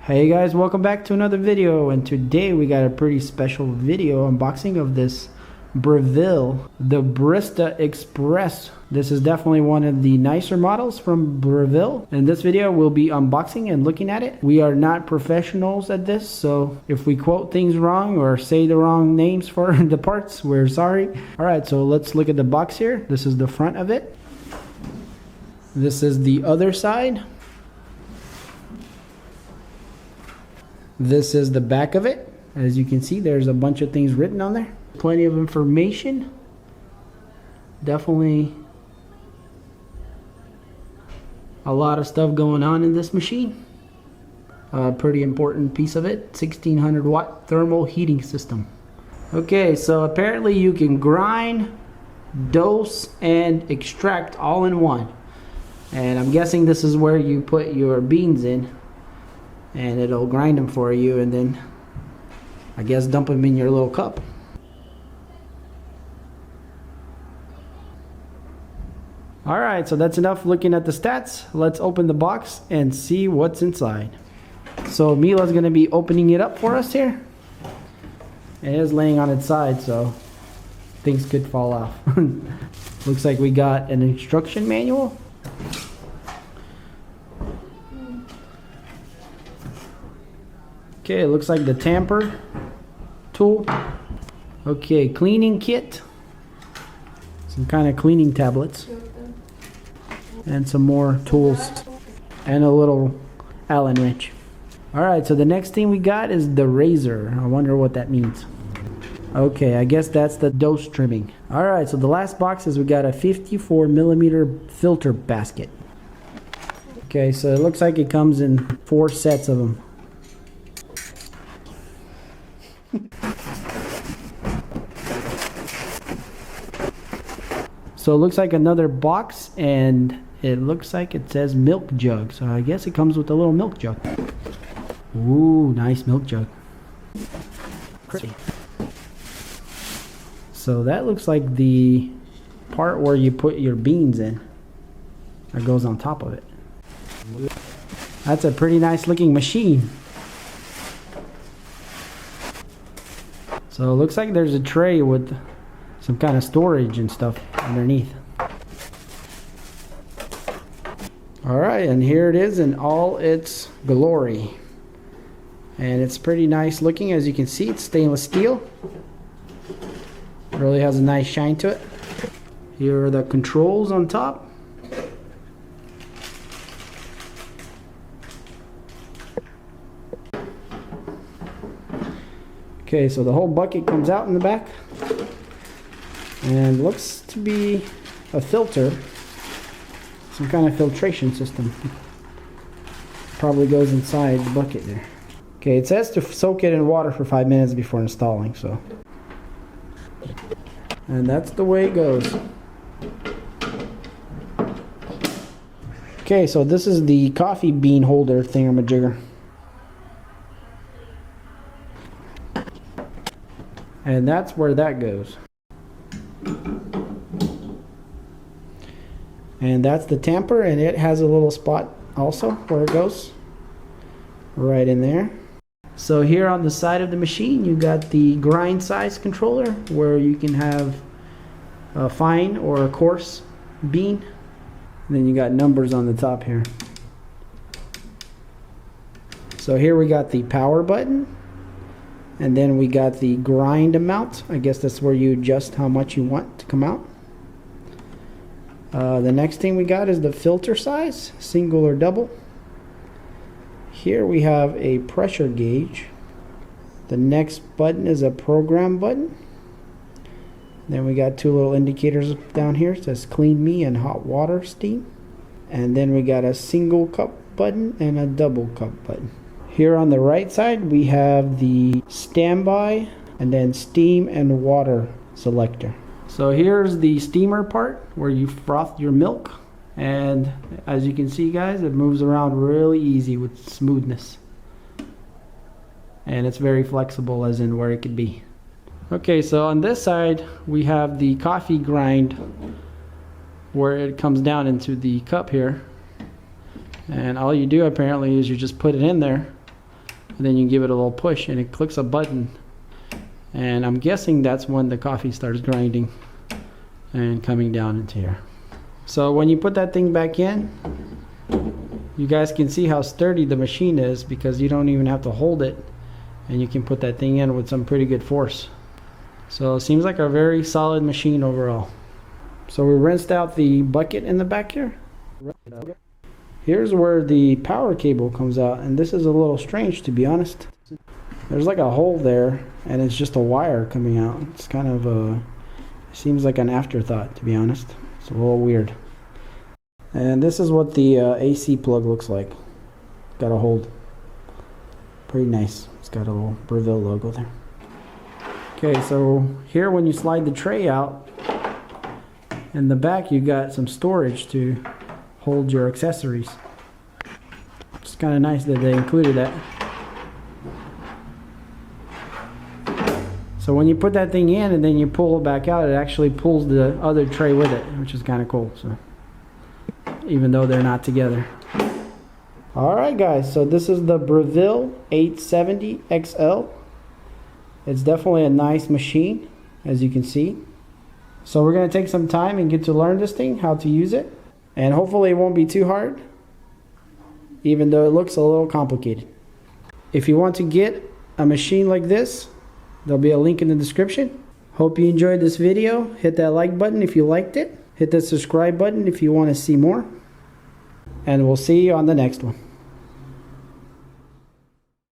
Hey guys, welcome back to another video, and today we got a pretty special video unboxing of this Breville, the Barista Express. This is definitely one of the nicer models from Breville. In this video we'll be unboxing and looking at it. We are not professionals at this, so if we quote things wrong or say the wrong names for the parts, we're sorry. Alright, so let's look at the box here. This is the front of it. This is the other side. This is the back of it. As you can see, there's a bunch of things written on there. Plenty of information. Definitely a lot of stuff going on in this machine. A pretty important piece of it. 1600 watt thermal heating system. Okay, so apparently you can grind, dose, and extract all in one. And I'm guessing this is where you put your beans in, and it'll grind them for you, and then I guess dump them in your little cup. Alright, so that's enough looking at the stats. Let's open the box and see what's inside. So Mila's going to be opening it up for us here. It is laying on its side, so things could fall off. Looks like we got an instruction manual. Okay, it looks like the tamper tool. Okay, cleaning kit. Some kind of cleaning tablets. And some more tools. And a little Allen wrench. Alright, so the next thing we got is the razor. I wonder what that means. Okay, I guess that's the dose trimming. Alright, so the last box is we got a 54mm filter basket. Okay, so it looks like it comes in 4 sets of them. So it looks like another box, and it looks like it says milk jug. So I guess it comes with a little milk jug. Ooh, nice milk jug. Crispy. So that looks like the part where you put your beans in. That goes on top of it. That's a pretty nice looking machine. So it looks like there's a tray with some kind of storage and stuff underneath. Alright, and here it is in all its glory. And it's pretty nice looking. As you can see, it's stainless steel. It really has a nice shine to it. Here are the controls on top. Okay, so the whole bucket comes out in the back. And looks to be a filter. Some kind of filtration system. Probably goes inside the bucket there. Okay, it says to soak it in water for 5 minutes before installing, so. And that's the way it goes. Okay, so this is the coffee bean holder thingamajigger. And that's where that goes. And that's the tamper, and it has a little spot also where it goes. Right in there. So here on the side of the machine you got the grind size controller, where you can have a fine or a coarse bean. And then you got numbers on the top here. So here we got the power button. And then we got the grind amount. I guess that's where you adjust how much you want to come out. The next thing we got is the filter size, single or double. Here we have a pressure gauge. The next button is a program button. Then we got 2 little indicators down here. It says clean me and hot water steam. And then we got a single cup button and a double cup button. Here on the right side we have the standby and then steam and water selector. So here's the steamer part where you froth your milk, and as you can see guys, it moves around really easy with smoothness, and it's very flexible as in where it could be. Okay, so on this side we have the coffee grind where it comes down into the cup here, and all you do apparently is you just put it in there and then you give it a little push and it clicks a button, and I'm guessing that's when the coffee starts grinding and coming down into here. So when you put that thing back in, you guys can see how sturdy the machine is, because you don't even have to hold it, and you can put that thing in with some pretty good force. So it seems like a very solid machine overall. So we rinsed out the bucket in the back here. Here's where the power cable comes out, and this is a little strange, to be honest. There's like a hole there, and it's just a wire coming out. It's kind of seems like an afterthought, to be honest. It's a little weird. And this is what the AC plug looks like. Got a hold. Pretty nice. It's got a little Breville logo there. Okay, so here when you slide the tray out, in the back you got some storage to hold your accessories. It's kind of nice that they included that. So when you put that thing in and then you pull it back out, it actually pulls the other tray with it, which is kind of cool. So even though they're not together. Alright guys, so this is the Breville BES870XL. It's definitely a nice machine, as you can see. So we're going to take some time and get to learn this thing, how to use it. And hopefully it won't be too hard, even though it looks a little complicated. If you want to get a machine like this, there'll be a link in the description. Hope you enjoyed this video. Hit that like button if you liked it. Hit the subscribe button if you want to see more. And we'll see you on the next one.